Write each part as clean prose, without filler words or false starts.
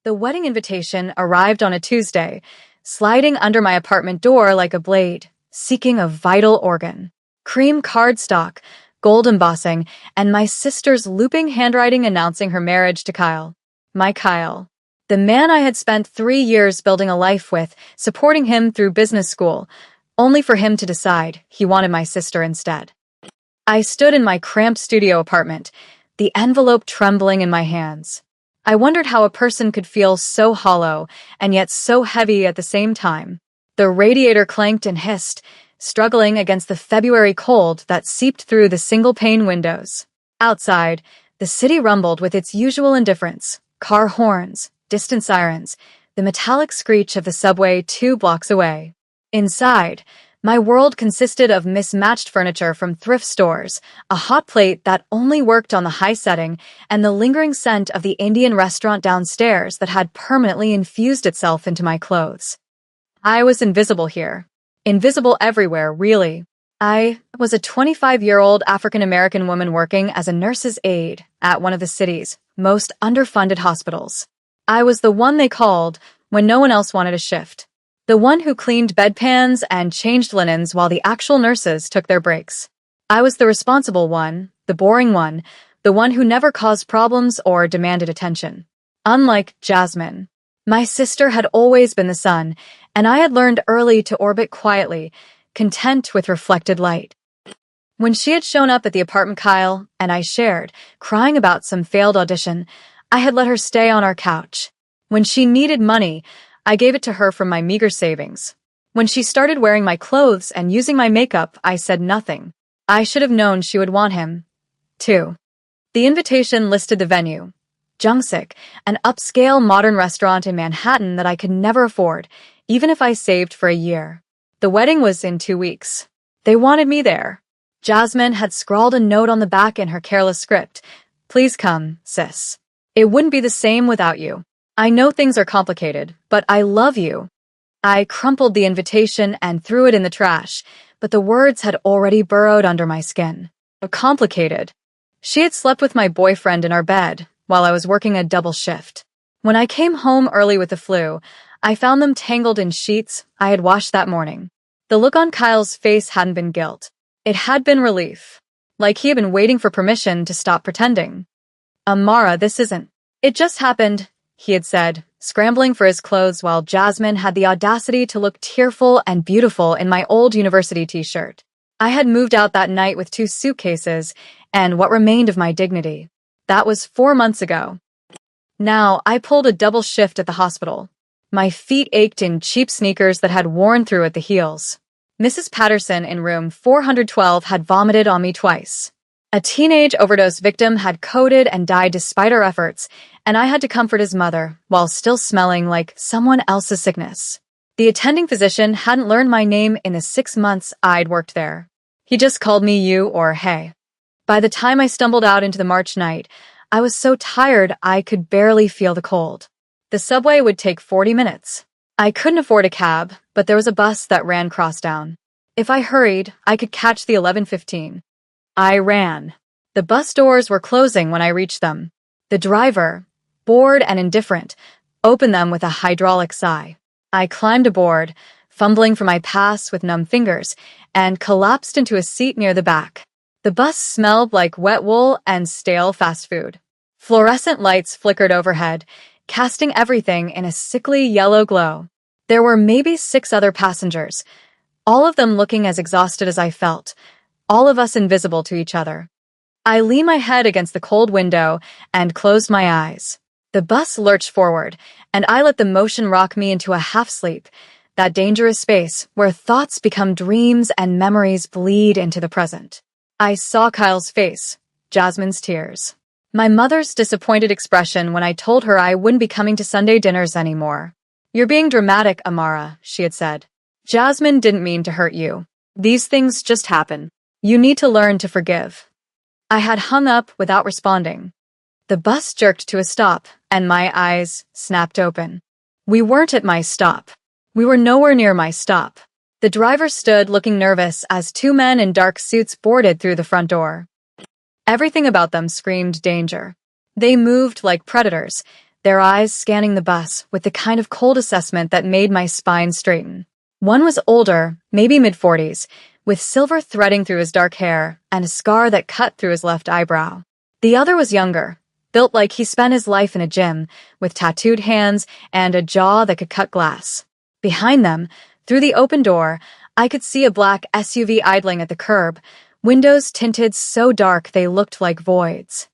The wedding invitation arrived on a Tuesday, sliding under my apartment door like a blade, seeking a vital organ. Cream cardstock, gold embossing, and my sister's looping handwriting announcing her marriage to Kyle. My Kyle. The man I had spent 3 years building a life with, supporting him through business school, only for him to decide he wanted my sister instead. I stood in my cramped studio apartment, the envelope trembling in my hands. I wondered how a person could feel so hollow and yet so heavy at the same time. The radiator clanked and hissed, struggling against the February cold that seeped through the single-pane windows. Outside, the city rumbled with its usual indifference: car horns, distant sirens, the metallic screech of the subway 2 blocks away. Inside, my world consisted of mismatched furniture from thrift stores, a hot plate that only worked on the high setting, and the lingering scent of the Indian restaurant downstairs that had permanently infused itself into my clothes. I was invisible here. Invisible everywhere, really. I was a 25-year-old African-American woman working as a nurse's aide at one of the city's most underfunded hospitals. I was the one they called when no one else wanted a shift. The one who cleaned bedpans and changed linens while the actual nurses took their breaks. I was the responsible one, the boring one, the one who never caused problems or demanded attention. Unlike Jasmine, my sister had always been the sun, and I had learned early to orbit quietly, content with reflected light. When she had shown up at the apartment Kyle and I shared, crying about some failed audition, I had let her stay on our couch. When she needed money, I gave it to her from my meager savings. When she started wearing my clothes and using my makeup, I said nothing. I should have known she would want him, too. The invitation listed the venue: Jungsik, an upscale modern restaurant in Manhattan that I could never afford, even if I saved for a year. The wedding was in 2 weeks. They wanted me there. Jasmine had scrawled a note on the back in her careless script: "Please come, sis. It wouldn't be the same without you. I know things are complicated, but I love you." I crumpled the invitation and threw it in the trash, but the words had already burrowed under my skin. Complicated. She had slept with my boyfriend in our bed while I was working a double shift. When I came home early with the flu, I found them tangled in sheets I had washed that morning. The look on Kyle's face hadn't been guilt. It had been relief. Like he had been waiting for permission to stop pretending. "Amara, this isn't. It just happened," he had said, scrambling for his clothes while Jasmine had the audacity to look tearful and beautiful in my old university t-shirt. I had moved out that night with 2 suitcases and what remained of my dignity. That was 4 months ago. Now, I pulled a double shift at the hospital. My feet ached in cheap sneakers that had worn through at the heels. Mrs. Patterson in room 412 had vomited on me twice. A teenage overdose victim had coded and died despite our efforts, and I had to comfort his mother while still smelling like someone else's sickness. The attending physician hadn't learned my name in the 6 months I'd worked there. He just called me you or hey. By the time I stumbled out into the March night, I was so tired I could barely feel the cold. The subway would take 40 minutes. I couldn't afford a cab, but there was a bus that ran crosstown. If I hurried, I could catch the 11:15. I ran. The bus doors were closing when I reached them. The driver, bored and indifferent, opened them with a hydraulic sigh. I climbed aboard, fumbling for my pass with numb fingers, and collapsed into a seat near the back. The bus smelled like wet wool and stale fast food. Fluorescent lights flickered overhead, casting everything in a sickly yellow glow. There were maybe 6 other passengers, all of them looking as exhausted as I felt, all of us invisible to each other. I leaned my head against the cold window and closed my eyes. The bus lurched forward, and I let the motion rock me into a half-sleep, that dangerous space where thoughts become dreams and memories bleed into the present. I saw Kyle's face, Jasmine's tears, my mother's disappointed expression when I told her I wouldn't be coming to Sunday dinners anymore. "You're being dramatic, Amara," she had said. "Jasmine didn't mean to hurt you. These things just happen. You need to learn to forgive." I had hung up without responding. The bus jerked to a stop, and my eyes snapped open. We weren't at my stop. We were nowhere near my stop. The driver stood looking nervous as 2 men in dark suits boarded through the front door. Everything about them screamed danger. They moved like predators, their eyes scanning the bus with the kind of cold assessment that made my spine straighten. One was older, maybe mid-40s, with silver threading through his dark hair and a scar that cut through his left eyebrow. The other was younger, built like he spent his life in a gym, with tattooed hands and a jaw that could cut glass. Behind them, through the open door, I could see a black SUV idling at the curb, windows tinted so dark they looked like voids.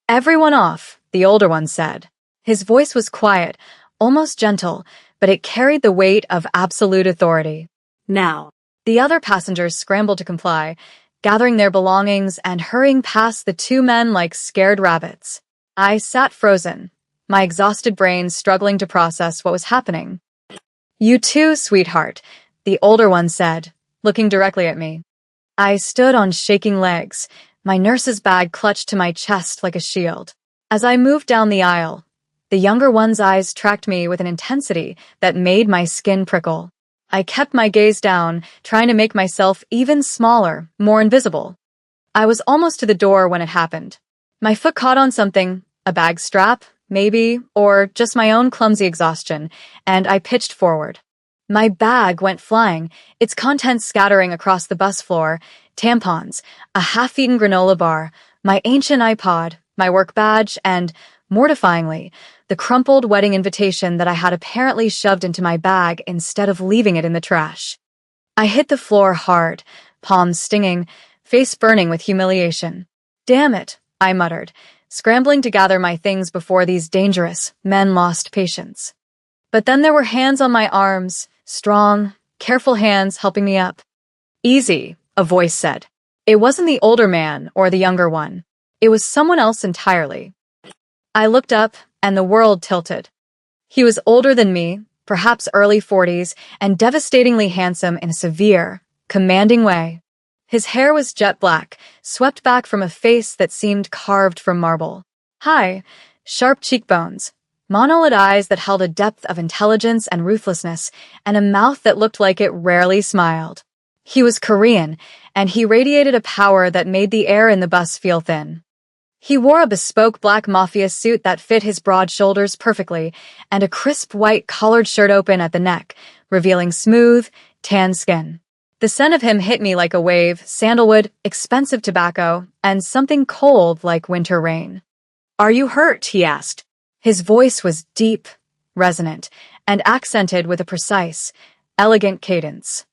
"Everyone off," the older one said. His voice was quiet, almost gentle, but it carried the weight of absolute authority. Now. The other passengers scrambled to comply, gathering their belongings and hurrying past the two men like scared rabbits. I sat frozen, my exhausted brain struggling to process what was happening. "You too, sweetheart," the older one said, looking directly at me. I stood on shaking legs, my nurse's bag clutched to my chest like a shield. As I moved down the aisle, the younger one's eyes tracked me with an intensity that made my skin prickle. I kept my gaze down, trying to make myself even smaller, more invisible. I was almost to the door when it happened. My foot caught on something, a bag strap, maybe, or just my own clumsy exhaustion, and I pitched forward. My bag went flying, its contents scattering across the bus floor, tampons, a half-eaten granola bar, my ancient iPod, my work badge, and, mortifyingly, the crumpled wedding invitation that I had apparently shoved into my bag instead of leaving it in the trash. I hit the floor hard, palms stinging, face burning with humiliation. "Damn it," I muttered, scrambling to gather my things before these dangerous men lost patience. But then there were hands on my arms, strong, careful hands helping me up. "Easy," a voice said. It wasn't the older man or the younger one. It was someone else entirely. I looked up, and the world tilted. He was older than me, perhaps early 40s, and devastatingly handsome in a severe, commanding way. His hair was jet black, swept back from a face that seemed carved from marble. High, sharp cheekbones, monolid eyes that held a depth of intelligence and ruthlessness, and a mouth that looked like it rarely smiled. He was Korean, and he radiated a power that made the air in the bus feel thin. He wore a bespoke black Mafia suit that fit his broad shoulders perfectly, and a crisp white collared shirt open at the neck, revealing smooth, tan skin. The scent of him hit me like a wave, sandalwood, expensive tobacco, and something cold like winter rain. "Are you hurt?" he asked. His voice was deep, resonant, and accented with a precise, elegant cadence.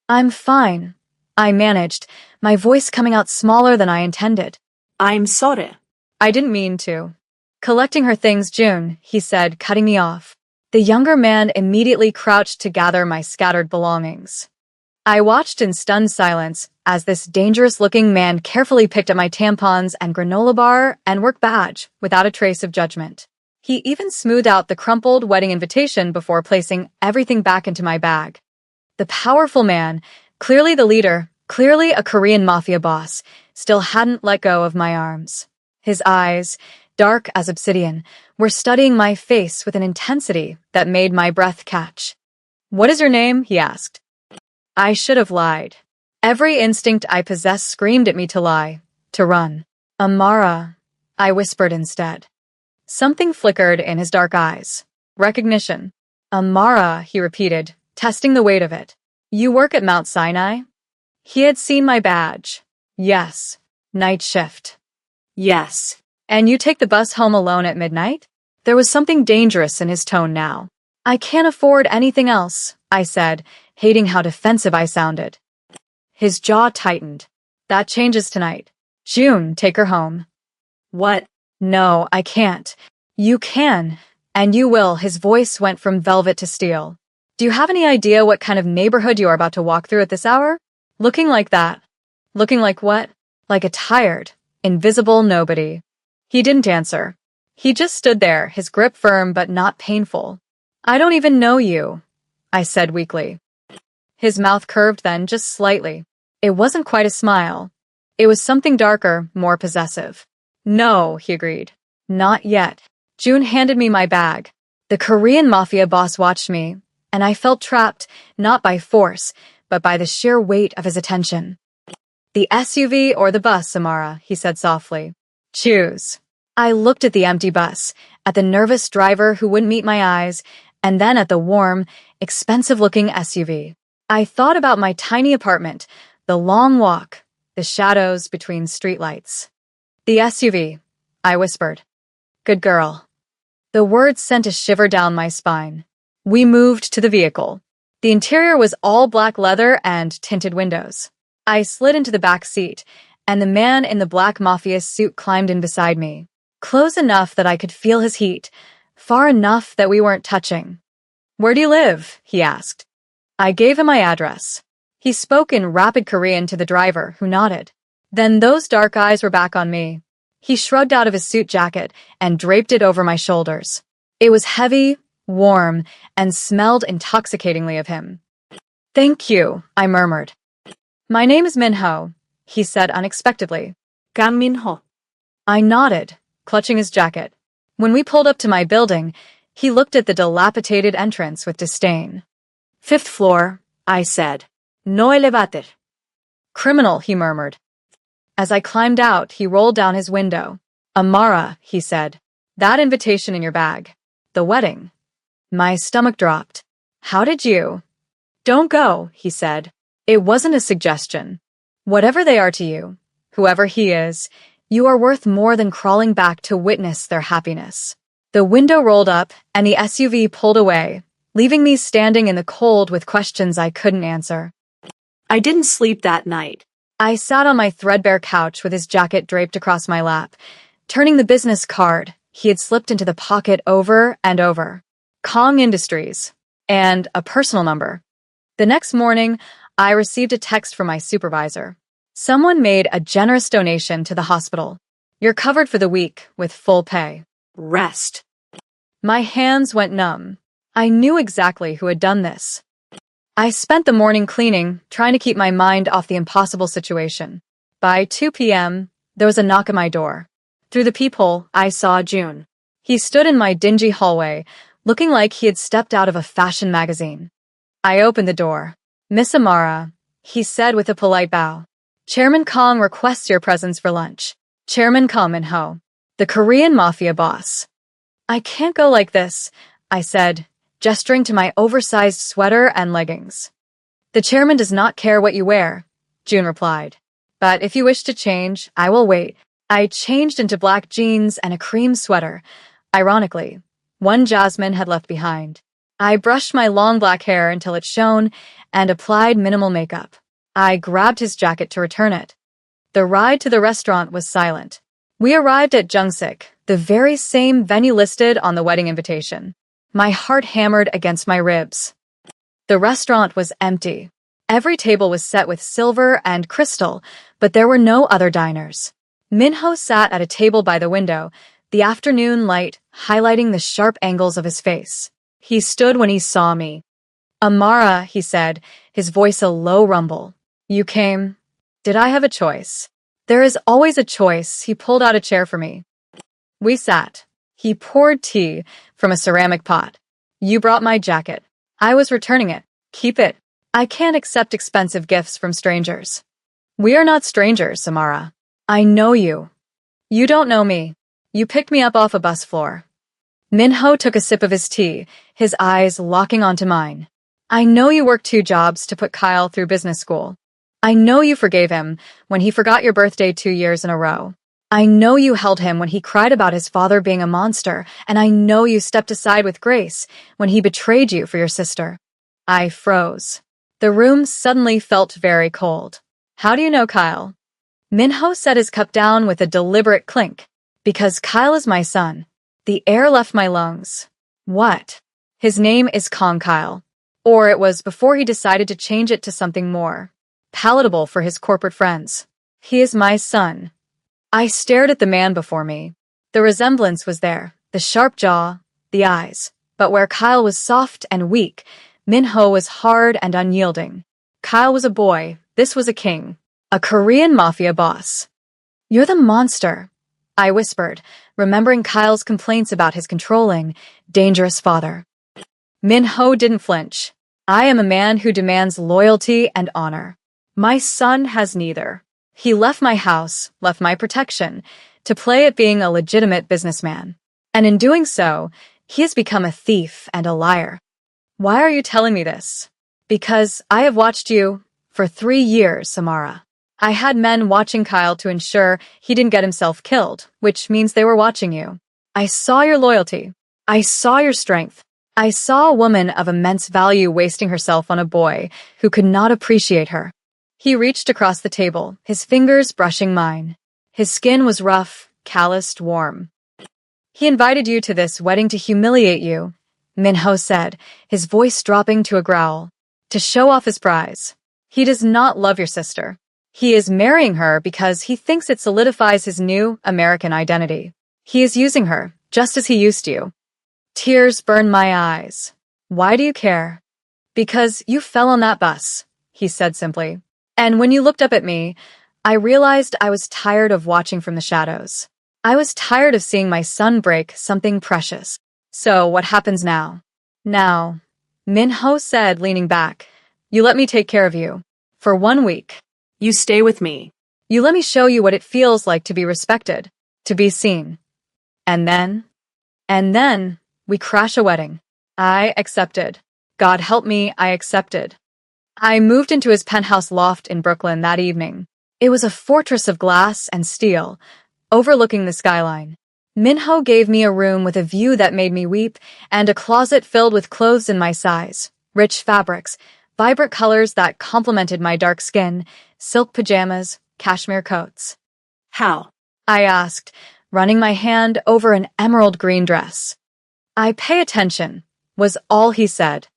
"I'm fine," I managed, my voice coming out smaller than I intended. "I'm sorry." I didn't mean to. "Collecting her things, June," he said, cutting me off. The younger man immediately crouched to gather my scattered belongings. I watched in stunned silence as this dangerous-looking man carefully picked up my tampons and granola bar and work badge without a trace of judgment. He even smoothed out the crumpled wedding invitation before placing everything back into my bag. The powerful man, clearly the leader, clearly a Korean mafia boss, still hadn't let go of my arms. His eyes, dark as obsidian, were studying my face with an intensity that made my breath catch. "What is your name?" he asked. I should have lied. Every instinct I possessed screamed at me to lie, to run. "Amara," I whispered instead. Something flickered in his dark eyes. Recognition. "Amara," he repeated, testing the weight of it. "You work at Mount Sinai?" He had seen my badge. "Yes." "Night shift." "Yes." "And you take the bus home alone at midnight?" There was something dangerous in his tone now. "I can't afford anything else," I said, hating how defensive I sounded. His jaw tightened. "That changes tonight. June, take her home." "What?" "No, I can't." "You can, and you will." His voice went from velvet to steel. "Do you have any idea what kind of neighborhood you are about to walk through at this hour? Looking like that." "Looking like what?" "Like a tired, invisible nobody." He didn't answer. He just stood there, his grip firm but not painful. "I don't even know you," I said weakly. His mouth curved then, just slightly. It wasn't quite a smile. It was something darker, more possessive. "No," he agreed. "Not yet." June handed me my bag. The Korean mafia boss watched me, and I felt trapped, not by force, but by the sheer weight of his attention. "The SUV or the bus, Samara," he said softly. "Choose." I looked at the empty bus, at the nervous driver who wouldn't meet my eyes, and then at the warm, expensive-looking SUV. I thought about my tiny apartment, the long walk, the shadows between streetlights. "The SUV," I whispered. "Good girl." The words sent a shiver down my spine. We moved to the vehicle. The interior was all black leather and tinted windows. I slid into the back seat, and the man in the black Mafia suit climbed in beside me. Close enough that I could feel his heat, far enough that we weren't touching. "Where do you live?" he asked. I gave him my address. He spoke in rapid Korean to the driver, who nodded. Then those dark eyes were back on me. He shrugged out of his suit jacket and draped it over my shoulders. It was heavy, warm, and smelled intoxicatingly of him. "Thank you," I murmured. "My name is Minho," he said unexpectedly. Kang Minho. I nodded, clutching his jacket. When we pulled up to my building, he looked at the dilapidated entrance with disdain. "5th floor," I said. "No elevator." "Criminal," he murmured. As I climbed out, he rolled down his window. "Amara," he said. "That invitation in your bag. The wedding." My stomach dropped. "How did you?" "Don't go," he said. "It wasn't a suggestion. Whatever they are to you, whoever he is, you are worth more than crawling back to witness their happiness." The window rolled up, and the SUV pulled away, leaving me standing in the cold with questions I couldn't answer. I didn't sleep that night. I sat on my threadbare couch with his jacket draped across my lap, turning the business card he had slipped into the pocket over and over. Kong Industries, and a personal number. The next morning, I received a text from my supervisor. "Someone made a generous donation to the hospital. You're covered for the week with full pay." Rest. My hands went numb. I knew exactly who had done this. I spent the morning cleaning, trying to keep my mind off the impossible situation. By 2 p.m., there was a knock at my door. Through the peephole, I saw June. He stood in my dingy hallway, looking like he had stepped out of a fashion magazine. I opened the door. "Miss Amara," he said with a polite bow. "Chairman Kong requests your presence for lunch. Chairman Kong Min-ho, the Korean Mafia boss." "I can't go like this," I said, gesturing to my oversized sweater and leggings. "The chairman does not care what you wear," June replied. "But if you wish to change, I will wait." I changed into black jeans and a cream sweater. Ironically, one Jasmine had left behind. I brushed my long black hair until it shone and applied minimal makeup. I grabbed his jacket to return it. The ride to the restaurant was silent. We arrived at Jungsik, the very same venue listed on the wedding invitation. My heart hammered against my ribs. The restaurant was empty. Every table was set with silver and crystal, but there were no other diners. Minho sat at a table by the window, the afternoon light highlighting the sharp angles of his face. He stood when he saw me. "Amara," he said, his voice a low rumble. "You came. Did I have a choice?" "There is always a choice." He pulled out a chair for me. We sat. He poured tea from a ceramic pot. "You brought my jacket. I was returning it. Keep it. I can't accept expensive gifts from strangers." "We are not strangers, Samara. I know you." "You don't know me. You picked me up off a bus floor." Minho took a sip of his tea, his eyes locking onto mine. "I know you worked 2 jobs to put Kyle through business school. I know you forgave him when he forgot your birthday 2 years in a row. I know you held him when he cried about his father being a monster, and I know you stepped aside with grace when he betrayed you for your sister." I froze. The room suddenly felt very cold. "How do you know Kyle?" Minho set his cup down with a deliberate clink. "Because Kyle is my son." The air left my lungs. "What?" "His name is Kong Kyle. Or it was before he decided to change it to something more palatable for his corporate friends. He is my son." I stared at the man before me. The resemblance was there, the sharp jaw, the eyes. But where Kyle was soft and weak, Minho was hard and unyielding. Kyle was a boy, this was a king. A Korean Mafia boss. "You're the monster," I whispered, remembering Kyle's complaints about his controlling, dangerous father. Minho didn't flinch. "I am a man who demands loyalty and honor. My son has neither. He left my house, left my protection, to play at being a legitimate businessman. And in doing so, he has become a thief and a liar. Why are you telling me this? Because I have watched you for 3 years, Samara. I had men watching Kyle to ensure he didn't get himself killed, which means they were watching you. I saw your loyalty. I saw your strength. I saw a woman of immense value wasting herself on a boy who could not appreciate her. He reached across the table, his fingers brushing mine. His skin was rough, calloused, warm. He invited you to this wedding to humiliate you, Minho said, his voice dropping to a growl, to show off his prize. He does not love your sister. He is marrying her because he thinks it solidifies his new American identity. He is using her, just as he used you. Tears burned my eyes. Why do you care? Because you fell on that bus, he said simply. And when you looked up at me, I realized I was tired of watching from the shadows. I was tired of seeing my son break something precious. So what happens now? Now, Minho said, leaning back, you let me take care of you. For 1 week. You stay with me. You let me show you what it feels like to be respected, to be seen. And then, we crash a wedding. I accepted. God help me, I accepted. I moved into his penthouse loft in Brooklyn that evening. It was a fortress of glass and steel, overlooking the skyline. Minho gave me a room with a view that made me weep and a closet filled with clothes in my size, rich fabrics, vibrant colors that complemented my dark skin, silk pajamas, cashmere coats. How? I asked, running my hand over an emerald green dress. I pay attention, was all he said.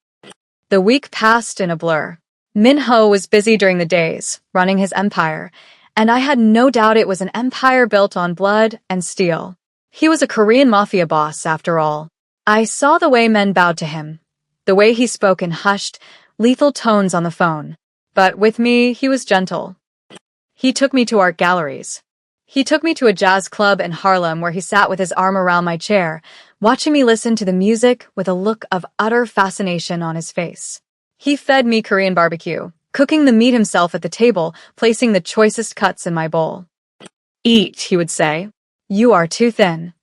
The week passed in a blur. Minho was busy during the days, running his empire, and I had no doubt it was an empire built on blood and steel. He was a Korean Mafia boss, after all. I saw the way men bowed to him, the way he spoke in hushed, lethal tones on the phone. But with me, he was gentle. He took me to art galleries. He took me to a jazz club in Harlem where he sat with his arm around my chair, watching me listen to the music with a look of utter fascination on his face. He fed me Korean barbecue, cooking the meat himself at the table, placing the choicest cuts in my bowl. Eat, he would say. You are too thin.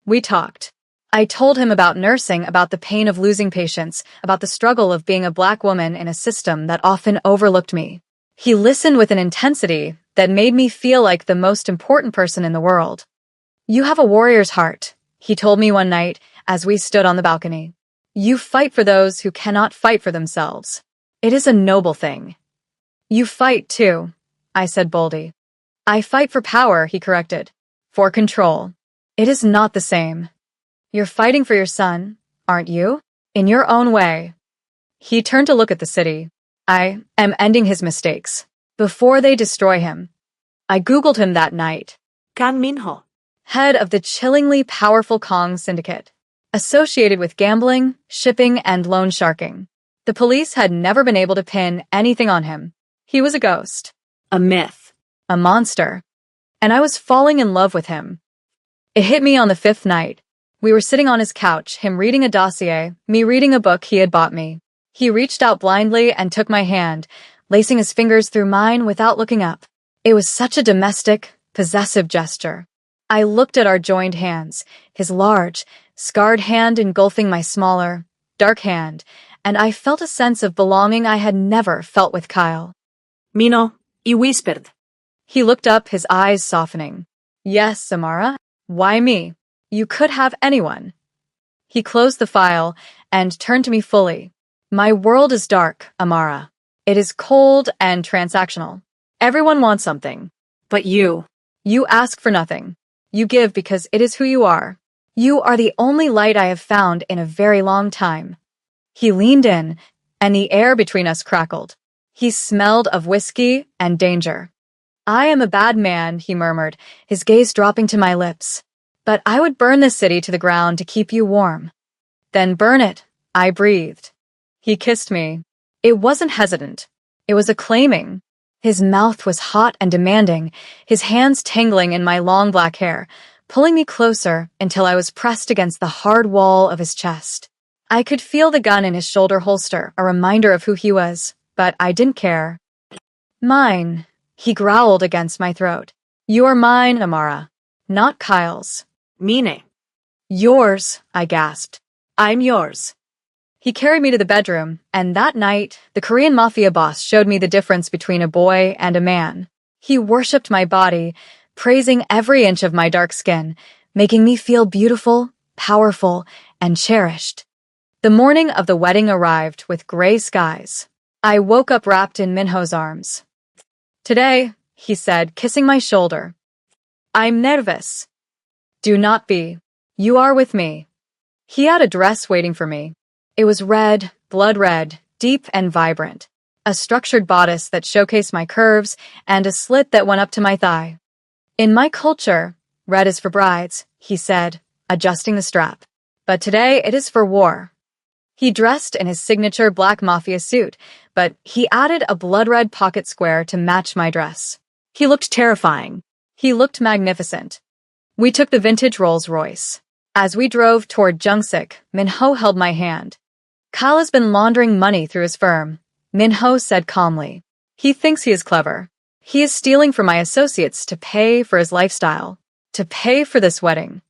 We talked. I told him about nursing, about the pain of losing patients, about the struggle of being a black woman in a system that often overlooked me. He listened with an intensity that made me feel like the most important person in the world. You have a warrior's heart, he told me one night as we stood on the balcony. You fight for those who cannot fight for themselves. It is a noble thing. You fight, too, I said boldly. I fight for power, he corrected. For control. It is not the same. You're fighting for your son, aren't you? In your own way. He turned to look at the city. I am ending his mistakes. Before they destroy him. I Googled him that night. Kang Minho. Head of the chillingly powerful Kong syndicate. Associated with gambling, shipping, and loan sharking. The police had never been able to pin anything on him. He was a ghost. A myth. A monster. And I was falling in love with him. It hit me on the 5th night. We were sitting on his couch, him reading a dossier, me reading a book he had bought me. He reached out blindly and took my hand, lacing his fingers through mine without looking up. It was such a domestic, possessive gesture. I looked at our joined hands, his large, scarred hand engulfing my smaller, dark hand, and I felt a sense of belonging I had never felt with Kyle. Minho, he whispered. He looked up, his eyes softening. Yes, Samara. Why me? You could have anyone. He closed the file and turned to me fully. My world is dark, Amara. It is cold and transactional. Everyone wants something. But you. You ask for nothing. You give because it is who you are. You are the only light I have found in a very long time. He leaned in, and the air between us crackled. He smelled of whiskey and danger. I am a bad man, he murmured, his gaze dropping to my lips. But I would burn this city to the ground to keep you warm. Then burn it, I breathed. He kissed me. It wasn't hesitant. It was acclaiming. His mouth was hot and demanding, his hands tangling in my long black hair, pulling me closer until I was pressed against the hard wall of his chest. I could feel the gun in his shoulder holster, a reminder of who he was, but I didn't care. Mine, he growled against my throat. You are mine, Amara. Not Kyle's. Mine. Yours, I gasped. I'm yours. He carried me to the bedroom, and that night, the Korean Mafia boss showed me the difference between a boy and a man. He worshipped my body, praising every inch of my dark skin, making me feel beautiful, powerful, and cherished. The morning of the wedding arrived with gray skies. I woke up wrapped in Minho's arms. Today, he said, kissing my shoulder. I'm nervous. Do not be. You are with me. He had a dress waiting for me. It was red, blood red, deep and vibrant. A structured bodice that showcased my curves and a slit that went up to my thigh. In my culture, red is for brides, he said, adjusting the strap. But today it is for war. He dressed in his signature black Mafia suit, but he added a blood-red pocket square to match my dress. He looked terrifying. He looked magnificent. We took the vintage Rolls-Royce. As we drove toward Jungsik, Minho held my hand. Kyle has been laundering money through his firm, Minho said calmly. He thinks he is clever. He is stealing from my associates to pay for his lifestyle, to pay for this wedding.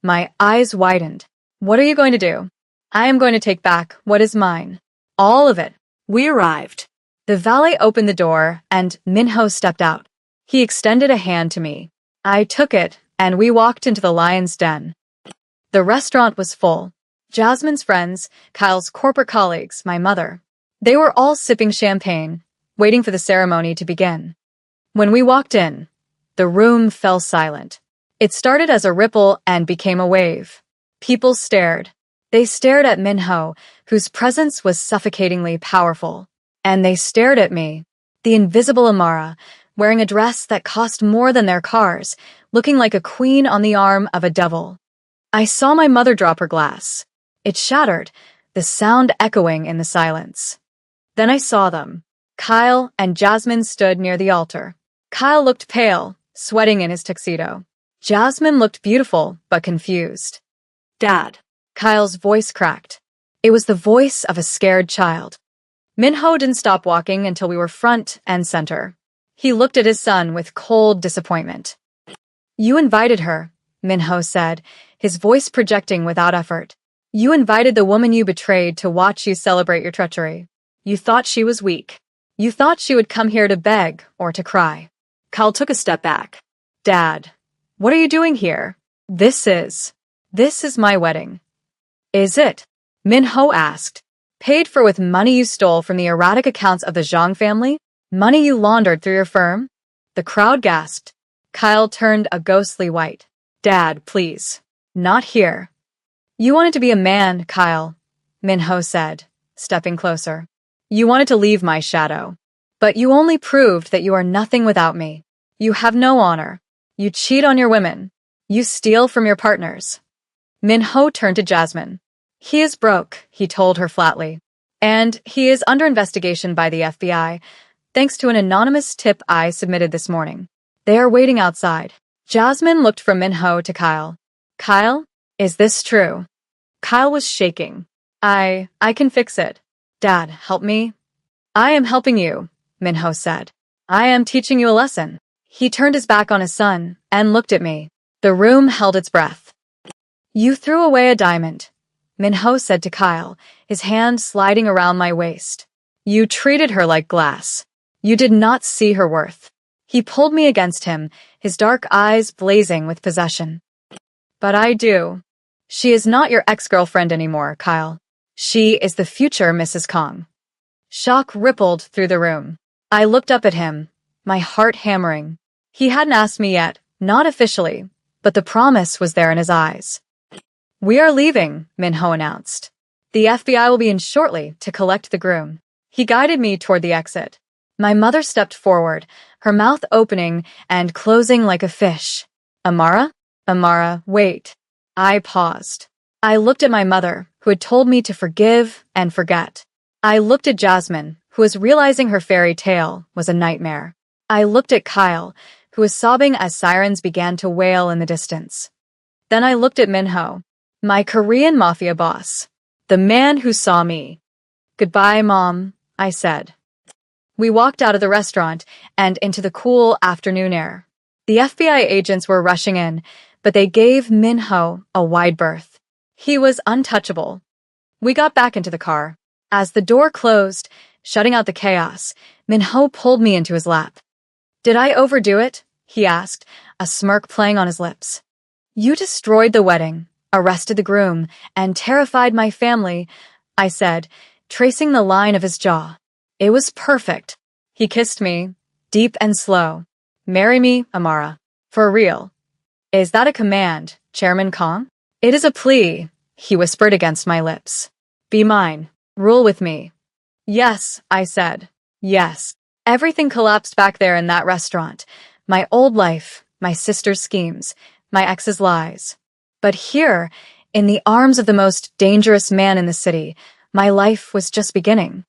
My eyes widened. What are you going to do? I am going to take back what is mine. All of it. We arrived. The valet opened the door, and Minho stepped out. He extended a hand to me. I took it, and we walked into the lion's den. The restaurant was full. Jasmine's friends, Kyle's corporate colleagues, my mother. They were all sipping champagne, waiting for the ceremony to begin. When we walked in, the room fell silent. It started as a ripple and became a wave. People stared. They stared at Minho, whose presence was suffocatingly powerful. And they stared at me, the invisible Amara, wearing a dress that cost more than their cars, looking like a queen on the arm of a devil. I saw my mother drop her glass. It shattered, the sound echoing in the silence. Then I saw them. Kyle and Jasmine stood near the altar. Kyle looked pale, sweating in his tuxedo. Jasmine looked beautiful, but confused. Dad. Kyle's voice cracked. It was the voice of a scared child. Minho didn't stop walking until we were front and center. He looked at his son with cold disappointment. You invited her, Minho said, his voice projecting without effort. You invited the woman you betrayed to watch you celebrate your treachery. You thought she was weak. You thought she would come here to beg or to cry. Kyle took a step back. Dad, what are you doing here? This is my wedding. Is it? Minho asked. Paid for with money you stole from the erratic accounts of the Zhang family? Money you laundered through your firm? The crowd gasped. Kyle turned a ghostly white. Dad, please. Not here. You wanted to be a man, Kyle, Minho said, stepping closer. You wanted to leave my shadow. But you only proved that you are nothing without me. You have no honor. You cheat on your women. You steal from your partners. Minho turned to Jasmine. He is broke, he told her flatly. And he is under investigation by the FBI, thanks to an anonymous tip I submitted this morning. They are waiting outside. Jasmine looked from Minho to Kyle. Kyle, is this true? Kyle was shaking. I can fix it. Dad, help me. I am helping you, Minho said. I am teaching you a lesson. He turned his back on his son and looked at me. The room held its breath. You threw away a diamond, Minho said to Kyle, his hand sliding around my waist. You treated her like glass. You did not see her worth. He pulled me against him, his dark eyes blazing with possession. But I do. She is not your ex-girlfriend anymore, Kyle. She is the future Mrs. Kong. Shock rippled through the room. I looked up at him, my heart hammering. He hadn't asked me yet, not officially, but the promise was there in his eyes. We are leaving, Minho announced. The FBI will be in shortly to collect the groom. He guided me toward the exit. My mother stepped forward, her mouth opening and closing like a fish. Amara? Amara, wait. I paused. I looked at my mother, who had told me to forgive and forget. I looked at Jasmine, who was realizing her fairy tale was a nightmare. I looked at Kyle, who was sobbing as sirens began to wail in the distance. Then I looked at Minho, my Korean Mafia boss, the man who saw me. Goodbye, Mom, I said. We walked out of the restaurant and into the cool afternoon air. The FBI agents were rushing in, but they gave Min-ho a wide berth. He was untouchable. We got back into the car. As the door closed, shutting out the chaos, Min-ho pulled me into his lap. "Did I overdo it?" he asked, a smirk playing on his lips. "You destroyed the wedding, arrested the groom, and terrified my family," I said, tracing the line of his jaw. "It was perfect." He kissed me, deep and slow. "Marry me, Amara. For real." "Is that a command, Chairman Kong?" "It is a plea," he whispered against my lips. "Be mine. Rule with me." "Yes," I said. "Yes." Everything collapsed back there in that restaurant. My old life, my sister's schemes, my ex's lies. But here, in the arms of the most dangerous man in the city, my life was just beginning.